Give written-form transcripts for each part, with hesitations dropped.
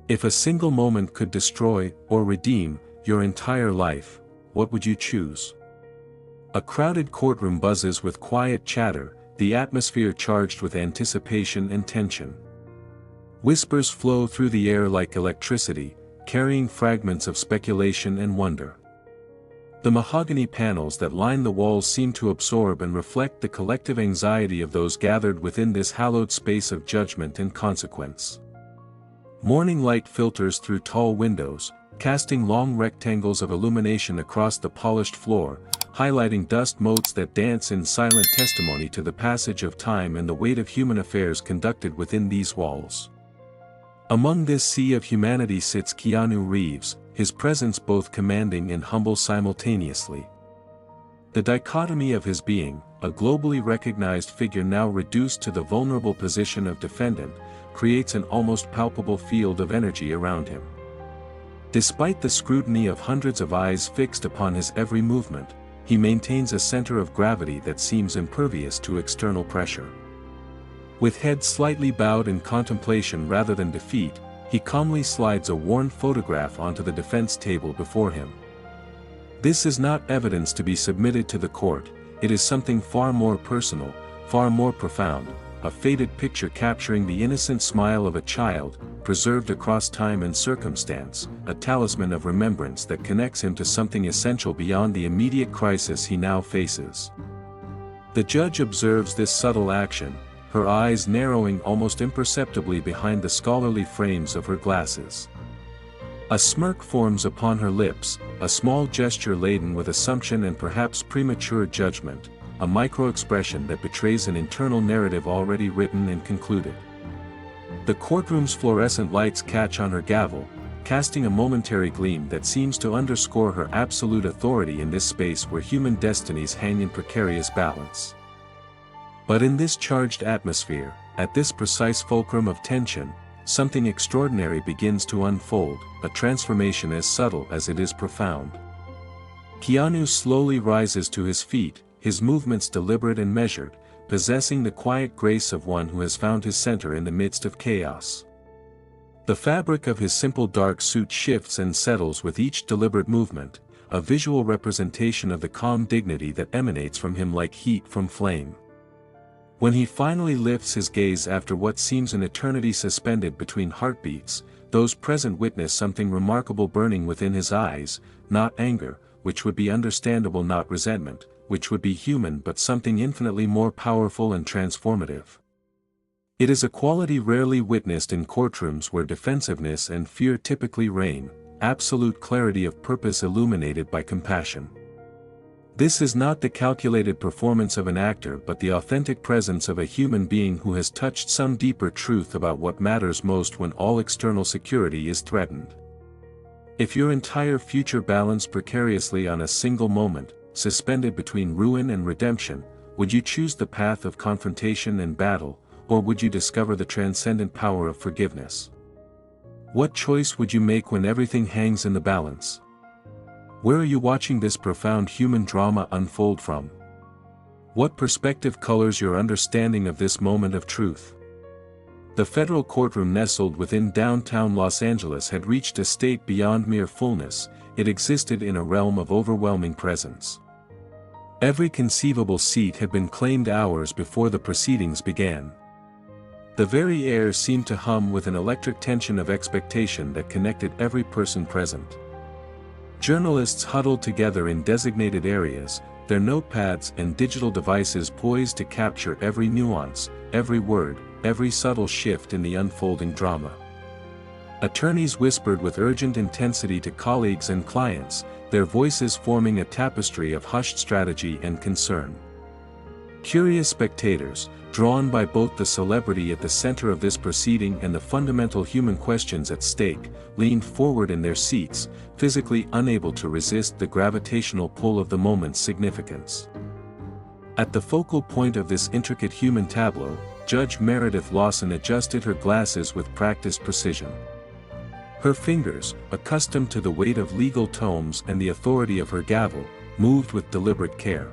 If a single moment could destroy, or redeem, your entire life, what would you choose? A crowded courtroom buzzes with quiet chatter, the atmosphere charged with anticipation and tension. Whispers flow through the air like electricity, carrying fragments of speculation and wonder. The mahogany panels that line the walls seem to absorb and reflect the collective anxiety of those gathered within this hallowed space of judgment and consequence. Morning light filters through tall windows, casting long rectangles of illumination across the polished floor, highlighting dust motes that dance in silent testimony to the passage of time and the weight of human affairs conducted within these walls. Among this sea of humanity sits Keanu Reeves, his presence both commanding and humble simultaneously. The dichotomy of his being, a globally recognized figure now reduced to the vulnerable position of defendant, creates an almost palpable field of energy around him. Despite the scrutiny of hundreds of eyes fixed upon his every movement, he maintains a center of gravity that seems impervious to external pressure. With head slightly bowed in contemplation rather than defeat, he calmly slides a worn photograph onto the defense table before him. This is not evidence to be submitted to the court, it is something far more personal, far more profound, a faded picture capturing the innocent smile of a child, preserved across time and circumstance, a talisman of remembrance that connects him to something essential beyond the immediate crisis he now faces. The judge observes this subtle action, her eyes narrowing almost imperceptibly behind the scholarly frames of her glasses. A smirk forms upon her lips, a small gesture laden with assumption and perhaps premature judgment, a micro-expression that betrays an internal narrative already written and concluded. The courtroom's fluorescent lights catch on her gavel, casting a momentary gleam that seems to underscore her absolute authority in this space where human destinies hang in precarious balance. But in this charged atmosphere, at this precise fulcrum of tension, something extraordinary begins to unfold, a transformation as subtle as it is profound. Keanu slowly rises to his feet, his movements deliberate and measured, possessing the quiet grace of one who has found his center in the midst of chaos. The fabric of his simple dark suit shifts and settles with each deliberate movement, a visual representation of the calm dignity that emanates from him like heat from flame. When he finally lifts his gaze after what seems an eternity suspended between heartbeats, those present witness something remarkable burning within his eyes, not anger, which would be understandable, not resentment, which would be human, but something infinitely more powerful and transformative. It is a quality rarely witnessed in courtrooms where defensiveness and fear typically reign, absolute clarity of purpose illuminated by compassion. This is not the calculated performance of an actor but the authentic presence of a human being who has touched some deeper truth about what matters most when all external security is threatened. If your entire future balanced precariously on a single moment, suspended between ruin and redemption, would you choose the path of confrontation and battle, or would you discover the transcendent power of forgiveness? What choice would you make when everything hangs in the balance? Where are you watching this profound human drama unfold from? What perspective colors your understanding of this moment of truth? The federal courtroom nestled within downtown Los Angeles had reached a state beyond mere fullness, it existed in a realm of overwhelming presence. Every conceivable seat had been claimed hours before the proceedings began. The very air seemed to hum with an electric tension of expectation that connected every person present. Journalists huddled together in designated areas, their notepads and digital devices poised to capture every nuance, every word, every subtle shift in the unfolding drama. Attorneys whispered with urgent intensity to colleagues and clients, their voices forming a tapestry of hushed strategy and concern. Curious spectators, drawn by both the celebrity at the center of this proceeding and the fundamental human questions at stake, leaned forward in their seats, physically unable to resist the gravitational pull of the moment's significance. At the focal point of this intricate human tableau, Judge Meredith Lawson adjusted her glasses with practiced precision. Her fingers, accustomed to the weight of legal tomes and the authority of her gavel, moved with deliberate care.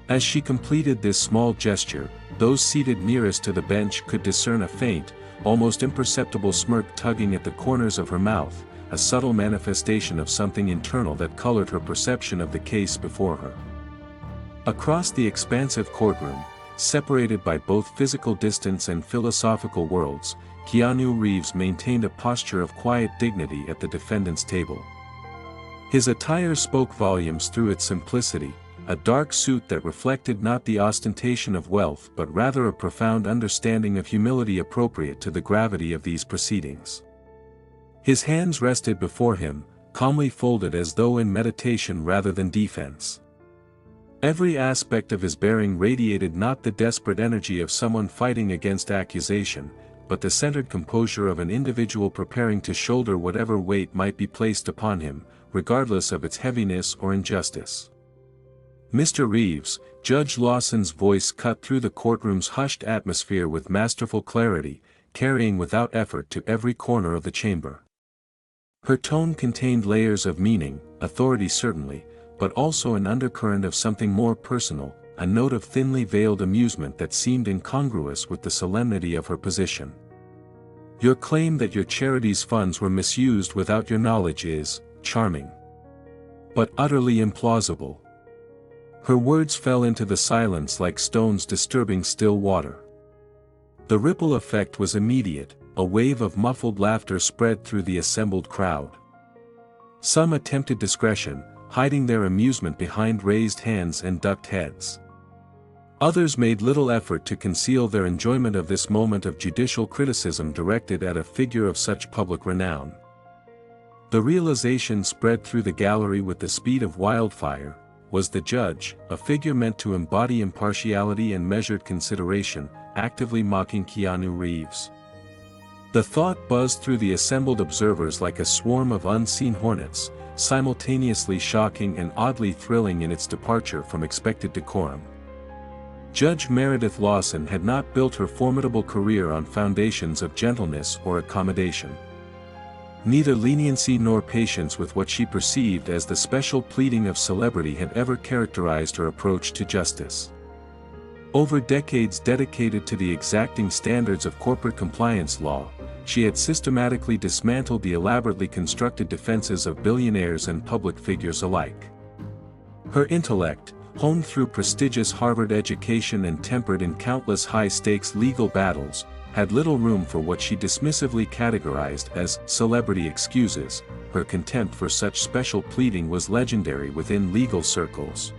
As she completed this small gesture, those seated nearest to the bench could discern a faint, almost imperceptible smirk tugging at the corners of her mouth, a subtle manifestation of something internal that colored her perception of the case before her. Across the expansive courtroom, separated by both physical distance and philosophical worlds, Keanu Reeves maintained a posture of quiet dignity at the defendant's table. His attire spoke volumes through its simplicity, a dark suit that reflected not the ostentation of wealth but rather a profound understanding of humility appropriate to the gravity of these proceedings. His hands rested before him, calmly folded as though in meditation rather than defense. Every aspect of his bearing radiated not the desperate energy of someone fighting against accusation, but the centered composure of an individual preparing to shoulder whatever weight might be placed upon him, regardless of its heaviness or injustice. "Mr. Reeves," Judge Lawson's voice cut through the courtroom's hushed atmosphere with masterful clarity, carrying without effort to every corner of the chamber. Her tone contained layers of meaning, authority certainly, but also an undercurrent of something more personal, a note of thinly veiled amusement that seemed incongruous with the solemnity of her position. "Your claim that your charity's funds were misused without your knowledge is charming, but utterly implausible." Her words fell into the silence like stones disturbing still water. The ripple effect was immediate, a wave of muffled laughter spread through the assembled crowd. Some attempted discretion, hiding their amusement behind raised hands and ducked heads. Others made little effort to conceal their enjoyment of this moment of judicial criticism directed at a figure of such public renown. The realization spread through the gallery with the speed of wildfire: was the judge, a figure meant to embody impartiality and measured consideration, actively mocking Keanu Reeves? The thought buzzed through the assembled observers like a swarm of unseen hornets, simultaneously shocking and oddly thrilling in its departure from expected decorum. Judge Meredith Lawson had not built her formidable career on foundations of gentleness or accommodation. Neither leniency nor patience with what she perceived as the special pleading of celebrity had ever characterized her approach to justice. Over decades dedicated to the exacting standards of corporate compliance law, she had systematically dismantled the elaborately constructed defenses of billionaires and public figures alike. Her intellect, honed through prestigious Harvard education and tempered in countless high-stakes legal battles, had little room for what she dismissively categorized as celebrity excuses. Her contempt for such special pleading was legendary within legal circles.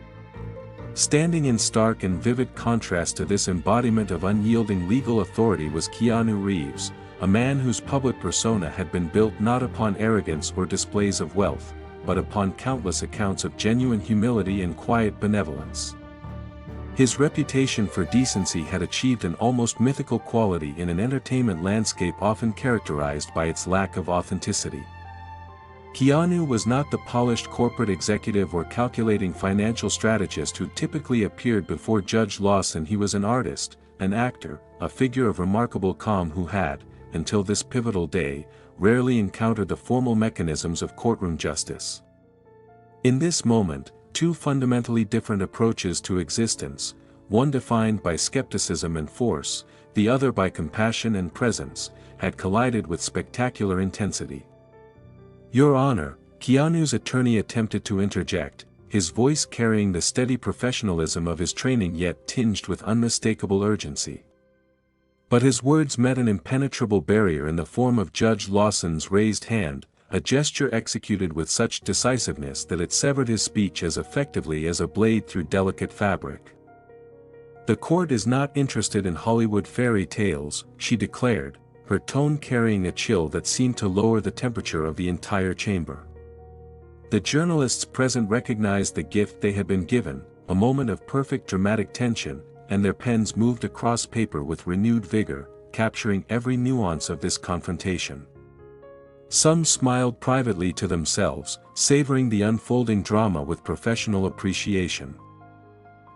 Standing in stark and vivid contrast to this embodiment of unyielding legal authority was Keanu Reeves, a man whose public persona had been built not upon arrogance or displays of wealth, but upon countless accounts of genuine humility and quiet benevolence. His reputation for decency had achieved an almost mythical quality in an entertainment landscape often characterized by its lack of authenticity. Keanu was not the polished corporate executive or calculating financial strategist who typically appeared before Judge Lawson. He was an artist, an actor, a figure of remarkable calm who had, until this pivotal day, rarely encountered the formal mechanisms of courtroom justice. In this moment, two fundamentally different approaches to existence, one defined by skepticism and force, the other by compassion and presence, had collided with spectacular intensity. "Your Honor," Keanu's attorney attempted to interject, his voice carrying the steady professionalism of his training yet tinged with unmistakable urgency. But his words met an impenetrable barrier in the form of Judge Lawson's raised hand, a gesture executed with such decisiveness that it severed his speech as effectively as a blade through delicate fabric. "The court is not interested in Hollywood fairy tales," she declared, her tone carrying a chill that seemed to lower the temperature of the entire chamber. The journalists present recognized the gift they had been given, a moment of perfect dramatic tension, and their pens moved across paper with renewed vigor, capturing every nuance of this confrontation. Some smiled privately to themselves, savoring the unfolding drama with professional appreciation.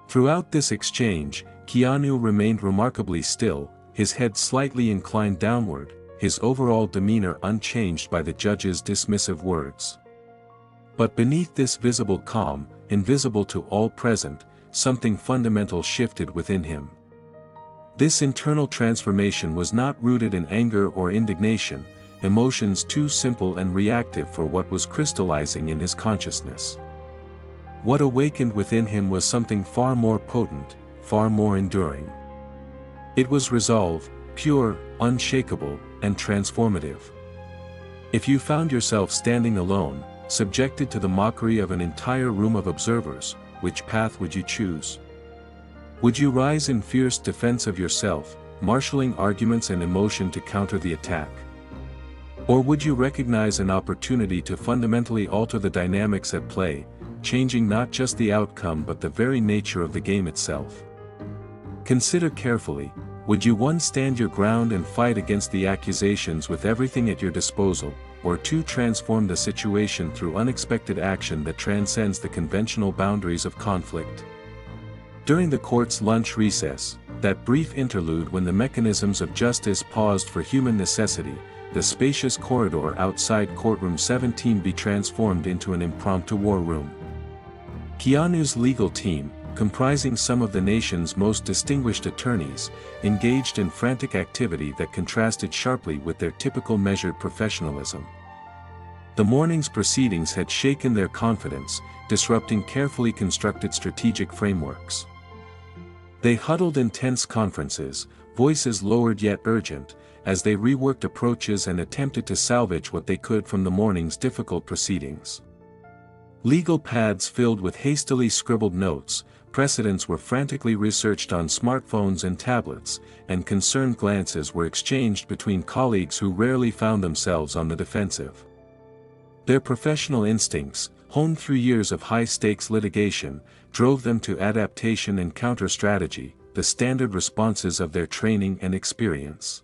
Throughout this exchange, Keanu remained remarkably still, his head slightly inclined downward, his overall demeanor unchanged by the judge's dismissive words. But beneath this visible calm, invisible to all present, something fundamental shifted within him. This internal transformation was not rooted in anger or indignation, emotions too simple and reactive for what was crystallizing in his consciousness. What awakened within him was something far more potent, far more enduring. It was resolve, pure, unshakable, and transformative. If you found yourself standing alone, subjected to the mockery of an entire room of observers, which path would you choose? Would you rise in fierce defense of yourself, marshaling arguments and emotion to counter the attack? Or would you recognize an opportunity to fundamentally alter the dynamics at play, changing not just the outcome but the very nature of the game itself? Consider carefully, would you 1. Stand your ground and fight against the accusations with everything at your disposal, or 2. Transform the situation through unexpected action that transcends the conventional boundaries of conflict? During the court's lunch recess, that brief interlude when the mechanisms of justice paused for human necessity, the spacious corridor outside courtroom 17 be transformed into an impromptu war room. Keanu's legal team, comprising some of the nation's most distinguished attorneys, engaged in frantic activity that contrasted sharply with their typical measured professionalism. The morning's proceedings had shaken their confidence, disrupting carefully constructed strategic frameworks. They huddled in tense conferences, voices lowered yet urgent, as they reworked approaches and attempted to salvage what they could from the morning's difficult proceedings. Legal pads filled with hastily scribbled notes, precedents were frantically researched on smartphones and tablets, and concerned glances were exchanged between colleagues who rarely found themselves on the defensive. Their professional instincts, honed through years of high-stakes litigation, drove them to adaptation and counter-strategy, the standard responses of their training and experience.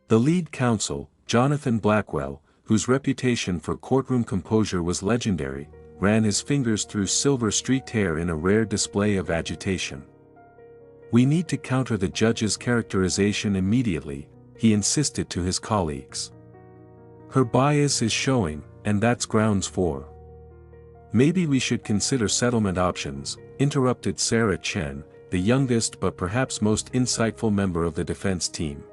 The lead counsel, Jonathan Blackwell, whose reputation for courtroom composure was legendary, ran his fingers through silver-streaked hair in a rare display of agitation. "We need to counter the judge's characterization immediately," he insisted to his colleagues. "Her bias is showing, and that's grounds for." "Maybe we should consider settlement options," interrupted Sarah Chen, the youngest but perhaps most insightful member of the defense team.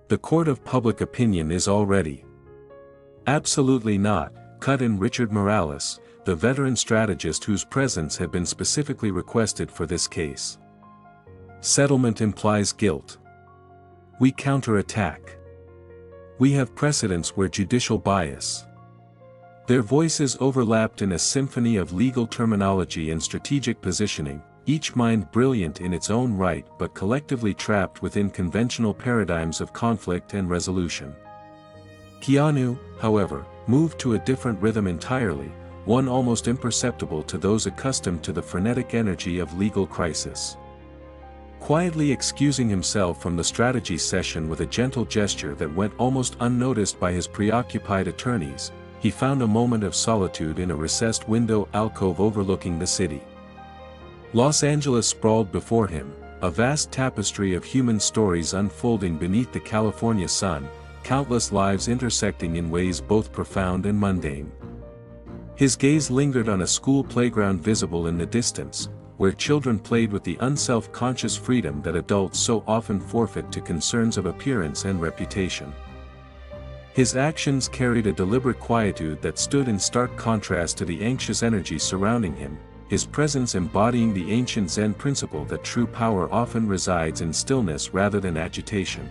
"The court of public opinion is already." "Absolutely not," cut in Richard Morales, the veteran strategist whose presence had been specifically requested for this case. "Settlement implies guilt. We counterattack. We have precedents where judicial bias." Their voices overlapped in a symphony of legal terminology and strategic positioning, each mind brilliant in its own right but collectively trapped within conventional paradigms of conflict and resolution. Keanu, however, moved to a different rhythm entirely, one almost imperceptible to those accustomed to the frenetic energy of legal crisis. Quietly excusing himself from the strategy session with a gentle gesture that went almost unnoticed by his preoccupied attorneys, he found a moment of solitude in a recessed window alcove overlooking the city. Los Angeles sprawled before him, a vast tapestry of human stories unfolding beneath the California sun, countless lives intersecting in ways both profound and mundane. His gaze lingered on a school playground visible in the distance, where children played with the unself-conscious freedom that adults so often forfeit to concerns of appearance and reputation. His actions carried a deliberate quietude that stood in stark contrast to the anxious energy surrounding him, his presence embodying the ancient Zen principle that true power often resides in stillness rather than agitation.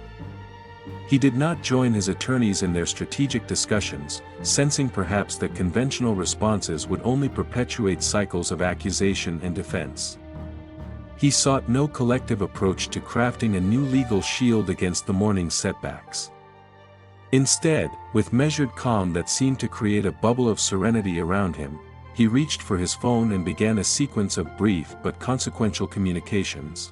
He did not join his attorneys in their strategic discussions, sensing perhaps that conventional responses would only perpetuate cycles of accusation and defense. He sought no collective approach to crafting a new legal shield against the morning's setbacks. Instead, with measured calm that seemed to create a bubble of serenity around him, he reached for his phone and began a sequence of brief but consequential communications.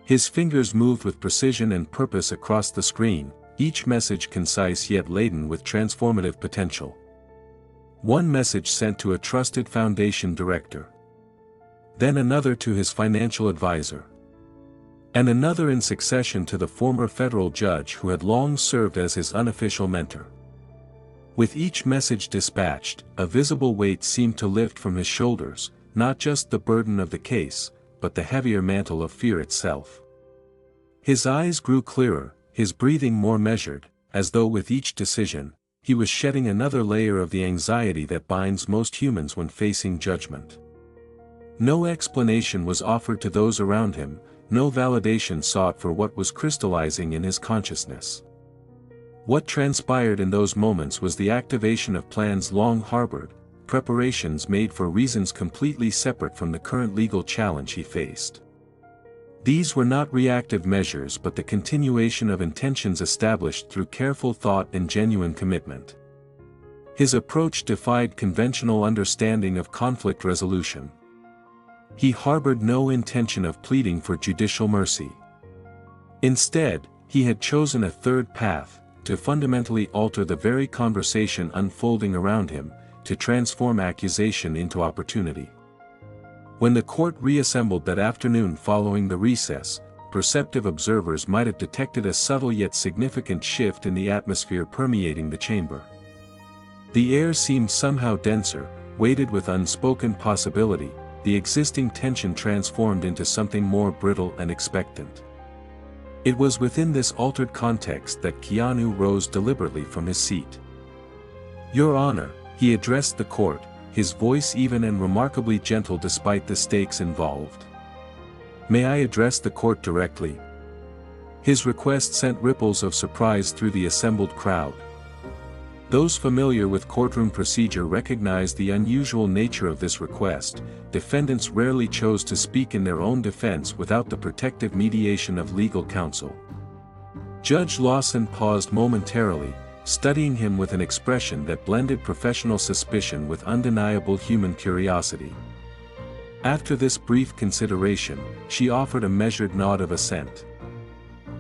His fingers moved with precision and purpose across the screen, each message concise yet laden with transformative potential. One message sent to a trusted foundation director. Then another to his financial advisor. And another in succession to the former federal judge who had long served as his unofficial mentor. With each message dispatched, a visible weight seemed to lift from his shoulders, not just the burden of the case, but the heavier mantle of fear itself. His eyes grew clearer, his breathing more measured, as though with each decision, he was shedding another layer of the anxiety that binds most humans when facing judgment. No explanation was offered to those around him, no validation sought for what was crystallizing in his consciousness. What transpired in those moments was the activation of plans long harbored, preparations made for reasons completely separate from the current legal challenge he faced. These were not reactive measures but the continuation of intentions established through careful thought and genuine commitment. His approach defied conventional understanding of conflict resolution. He harbored no intention of pleading for judicial mercy. Instead, he had chosen a third path, to fundamentally alter the very conversation unfolding around him, to transform accusation into opportunity. When the court reassembled that afternoon following the recess, perceptive observers might have detected a subtle yet significant shift in the atmosphere permeating the chamber. The air seemed somehow denser, weighted with unspoken possibility, the existing tension transformed into something more brittle and expectant. It was within this altered context that Keanu rose deliberately from his seat. "Your Honor," he addressed the court, his voice even and remarkably gentle despite the stakes involved. "May I address the court directly?" His request sent ripples of surprise through the assembled crowd. Those familiar with courtroom procedure recognized the unusual nature of this request. Defendants rarely chose to speak in their own defense without the protective mediation of legal counsel. Judge Lawson paused momentarily, studying him with an expression that blended professional suspicion with undeniable human curiosity. After this brief consideration, she offered a measured nod of assent.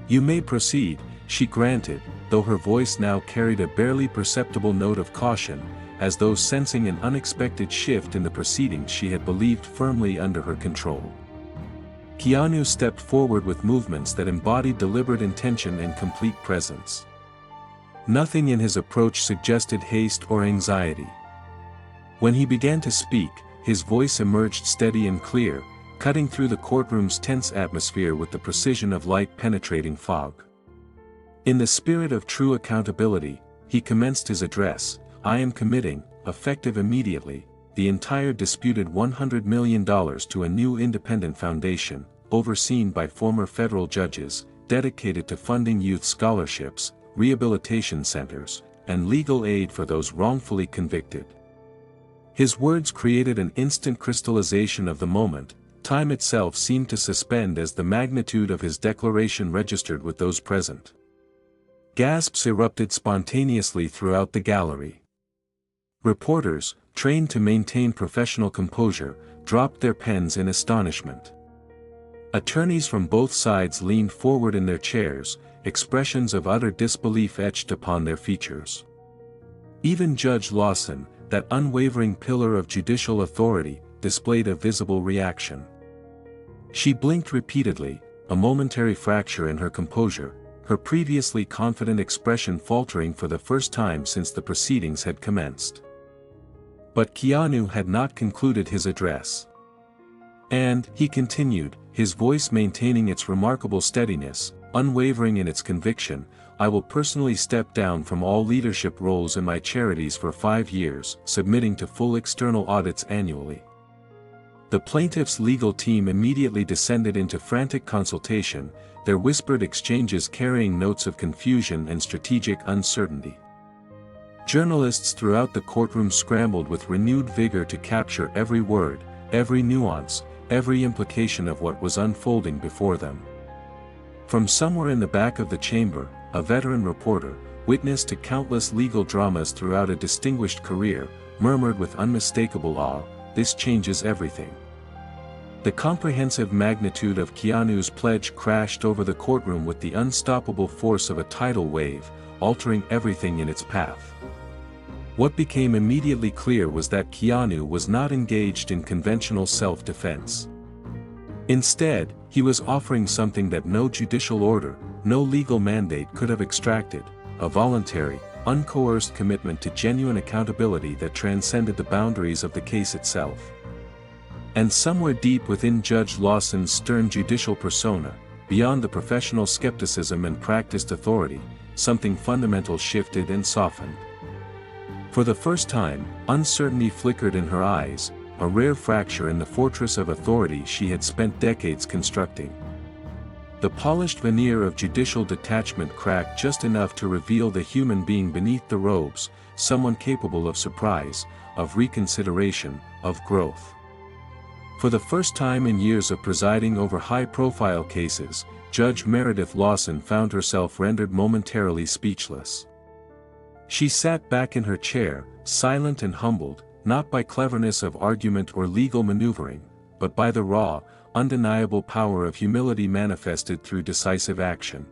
"You may proceed," she granted, though her voice now carried a barely perceptible note of caution, as though sensing an unexpected shift in the proceedings she had believed firmly under her control. Keanu stepped forward with movements that embodied deliberate intention and complete presence. Nothing in his approach suggested haste or anxiety. When he began to speak, his voice emerged steady and clear, cutting through the courtroom's tense atmosphere with the precision of light-penetrating fog. In the spirit of true accountability, he commenced his address. "I am committing, effective immediately, the entire disputed $100 million to a new independent foundation, overseen by former federal judges, dedicated to funding youth scholarships, rehabilitation centers, and legal aid for those wrongfully convicted." His words created an instant crystallization of the moment. Time itself seemed to suspend as the magnitude of his declaration registered with those present. Gasps erupted spontaneously throughout the gallery. Reporters, trained to maintain professional composure, dropped their pens in astonishment. Attorneys from both sides leaned forward in their chairs, expressions of utter disbelief etched upon their features. Even Judge Lawson, that unwavering pillar of judicial authority, displayed a visible reaction. She blinked repeatedly, a momentary fracture in her composure, her previously confident expression faltering for the first time since the proceedings had commenced. But Keanu had not concluded his address. "And," he continued, his voice maintaining its remarkable steadiness, unwavering in its conviction, "I will personally step down from all leadership roles in my charities for 5 years, submitting to full external audits annually." The plaintiff's legal team immediately descended into frantic consultation, their whispered exchanges carrying notes of confusion and strategic uncertainty. Journalists throughout the courtroom scrambled with renewed vigor to capture every word, every nuance, every implication of what was unfolding before them. From somewhere in the back of the chamber, a veteran reporter, witness to countless legal dramas throughout a distinguished career, murmured with unmistakable awe, "This changes everything." The comprehensive magnitude of Keanu's pledge crashed over the courtroom with the unstoppable force of a tidal wave, altering everything in its path. What became immediately clear was that Keanu was not engaged in conventional self-defense. Instead, he was offering something that no judicial order, no legal mandate could have extracted, a voluntary, uncoerced commitment to genuine accountability that transcended the boundaries of the case itself. And somewhere deep within Judge Lawson's stern judicial persona, beyond the professional skepticism and practiced authority, something fundamental shifted and softened. For the first time, uncertainty flickered in her eyes, a rare fracture in the fortress of authority she had spent decades constructing. The polished veneer of judicial detachment cracked just enough to reveal the human being beneath the robes, someone capable of surprise, of reconsideration, of growth. For the first time in years of presiding over high-profile cases, Judge Meredith Lawson found herself rendered momentarily speechless. She sat back in her chair, silent and humbled, not by cleverness of argument or legal maneuvering, but by the raw, undeniable power of humility manifested through decisive action.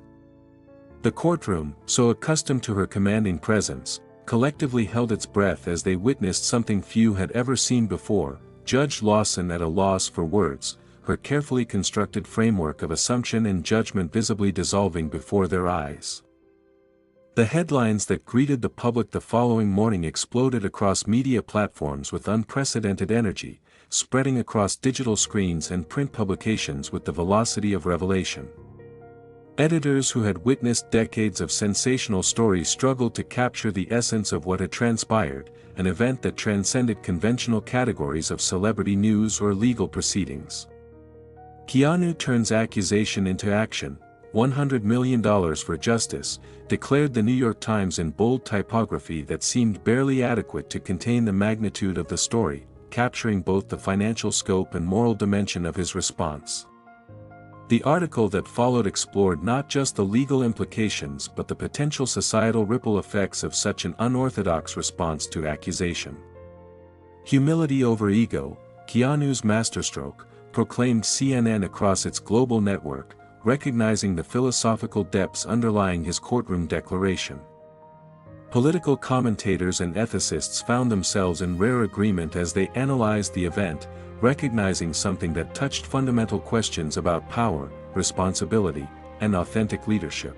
The courtroom, so accustomed to her commanding presence, collectively held its breath as they witnessed something few had ever seen before, Judge Lawson at a loss for words, her carefully constructed framework of assumption and judgment visibly dissolving before their eyes. The headlines that greeted the public the following morning exploded across media platforms with unprecedented energy, spreading across digital screens and print publications with the velocity of revelation. Editors who had witnessed decades of sensational stories struggled to capture the essence of what had transpired, an event that transcended conventional categories of celebrity news or legal proceedings. Keanu turns accusation into action, $100 million for justice, declared the New York Times in bold typography that seemed barely adequate to contain the magnitude of the story, capturing both the financial scope and moral dimension of his response. The article that followed explored not just the legal implications but the potential societal ripple effects of such an unorthodox response to accusation. Humility over ego, Keanu's masterstroke, proclaimed CNN across its global network, recognizing the philosophical depths underlying his courtroom declaration. Political commentators and ethicists found themselves in rare agreement as they analyzed the event, recognizing something that touched fundamental questions about power, responsibility, and authentic leadership.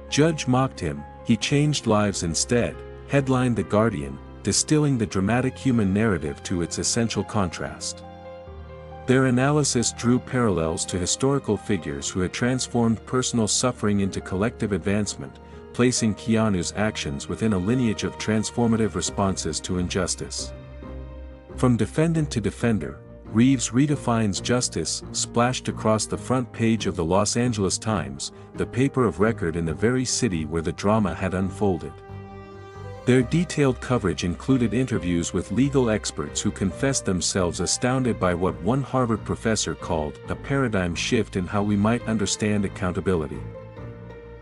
Judge mocked him, he changed lives instead, headlined The Guardian, distilling the dramatic human narrative to its essential contrast. Their analysis drew parallels to historical figures who had transformed personal suffering into collective advancement, placing Keanu's actions within a lineage of transformative responses to injustice. From defendant to defender, Reeves redefines justice, splashed across the front page of the Los Angeles Times, the paper of record in the very city where the drama had unfolded. Their detailed coverage included interviews with legal experts who confessed themselves astounded by what one Harvard professor called a paradigm shift in how we might understand accountability.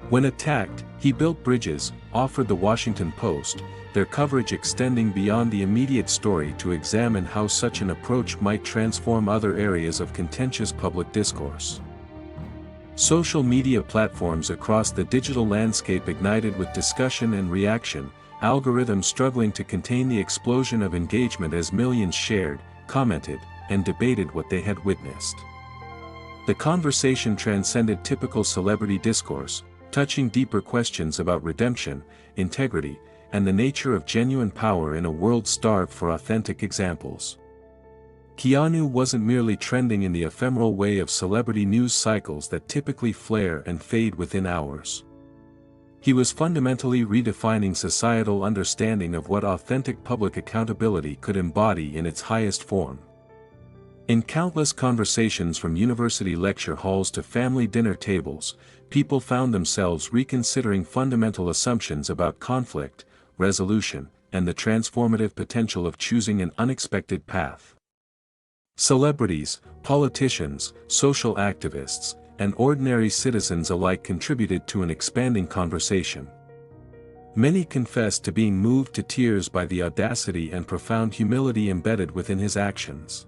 When attacked, he built bridges, offered the Washington Post, their coverage extending beyond the immediate story to examine how such an approach might transform other areas of contentious public discourse. Social media platforms across the digital landscape ignited with discussion and reaction, algorithms struggling to contain the explosion of engagement as millions shared, commented, and debated what they had witnessed. The conversation transcended typical celebrity discourse, touching deeper questions about redemption, integrity, and the nature of genuine power in a world starved for authentic examples. Keanu wasn't merely trending in the ephemeral way of celebrity news cycles that typically flare and fade within hours. He was fundamentally redefining societal understanding of what authentic public accountability could embody in its highest form. In countless conversations from university lecture halls to family dinner tables, people found themselves reconsidering fundamental assumptions about conflict, resolution, and the transformative potential of choosing an unexpected path. Celebrities, politicians, social activists, and ordinary citizens alike contributed to an expanding conversation. Many confessed to being moved to tears by the audacity and profound humility embedded within his actions.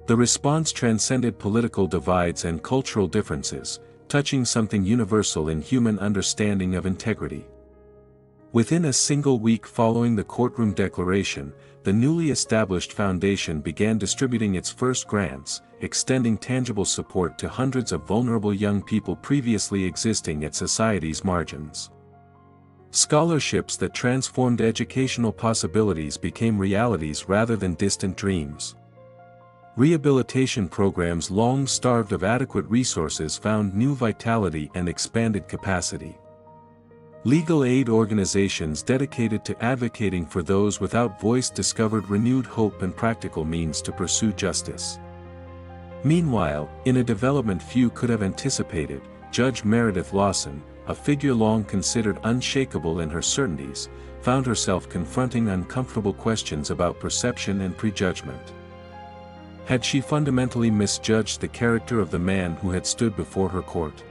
The response transcended political divides and cultural differences, touching something universal in human understanding of integrity. Within a single week following the courtroom declaration, the newly established foundation began distributing its first grants, extending tangible support to hundreds of vulnerable young people previously existing at society's margins. Scholarships that transformed educational possibilities became realities rather than distant dreams. Rehabilitation programs long starved of adequate resources found new vitality and expanded capacity. Legal aid organizations dedicated to advocating for those without voice discovered renewed hope and practical means to pursue justice. Meanwhile, in a development few could have anticipated, Judge Meredith Lawson, a figure long considered unshakable in her certainties, found herself confronting uncomfortable questions about perception and prejudgment. Had she fundamentally misjudged the character of the man who had stood before her court?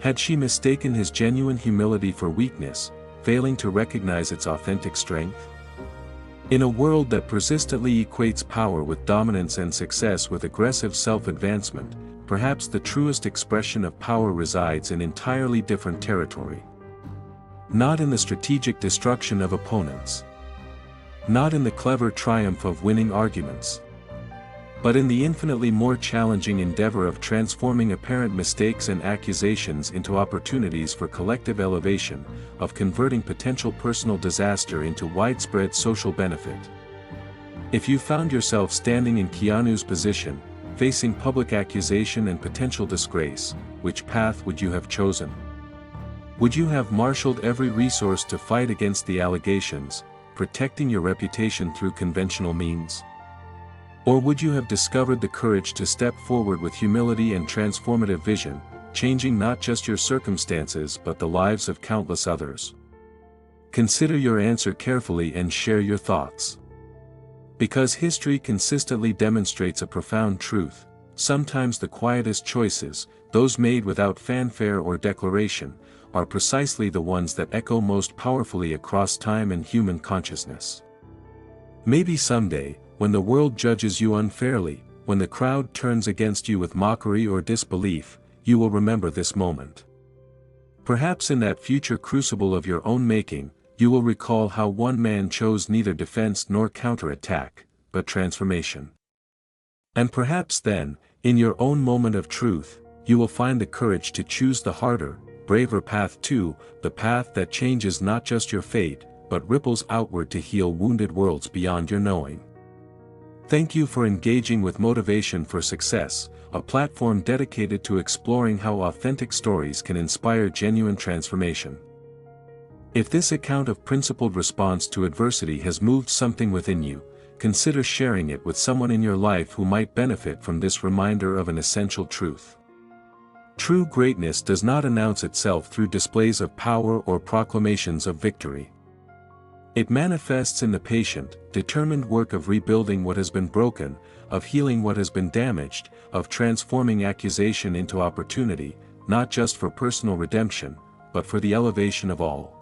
Had she mistaken his genuine humility for weakness, failing to recognize its authentic strength? In a world that persistently equates power with dominance and success with aggressive self-advancement, perhaps the truest expression of power resides in entirely different territory. Not in the strategic destruction of opponents. Not in the clever triumph of winning arguments. But in the infinitely more challenging endeavor of transforming apparent mistakes and accusations into opportunities for collective elevation, of converting potential personal disaster into widespread social benefit. If you found yourself standing in Keanu's position, facing public accusation and potential disgrace, which path would you have chosen? Would you have marshaled every resource to fight against the allegations, protecting your reputation through conventional means? Or would you have discovered the courage to step forward with humility and transformative vision, changing not just your circumstances but the lives of countless others? Consider your answer carefully and share your thoughts. Because history consistently demonstrates a profound truth, sometimes the quietest choices, those made without fanfare or declaration, are precisely the ones that echo most powerfully across time and human consciousness. Maybe someday, when the world judges you unfairly, when the crowd turns against you with mockery or disbelief, you will remember this moment. Perhaps in that future crucible of your own making, you will recall how one man chose neither defense nor counterattack, but transformation. And perhaps then, in your own moment of truth, you will find the courage to choose the harder, braver path too, the path that changes not just your fate, but ripples outward to heal wounded worlds beyond your knowing. Thank you for engaging with Motivation for Success, a platform dedicated to exploring how authentic stories can inspire genuine transformation. If this account of principled response to adversity has moved something within you, consider sharing it with someone in your life who might benefit from this reminder of an essential truth. True greatness does not announce itself through displays of power or proclamations of victory. It manifests in the patient, determined work of rebuilding what has been broken, of healing what has been damaged, of transforming accusation into opportunity, not just for personal redemption, but for the elevation of all.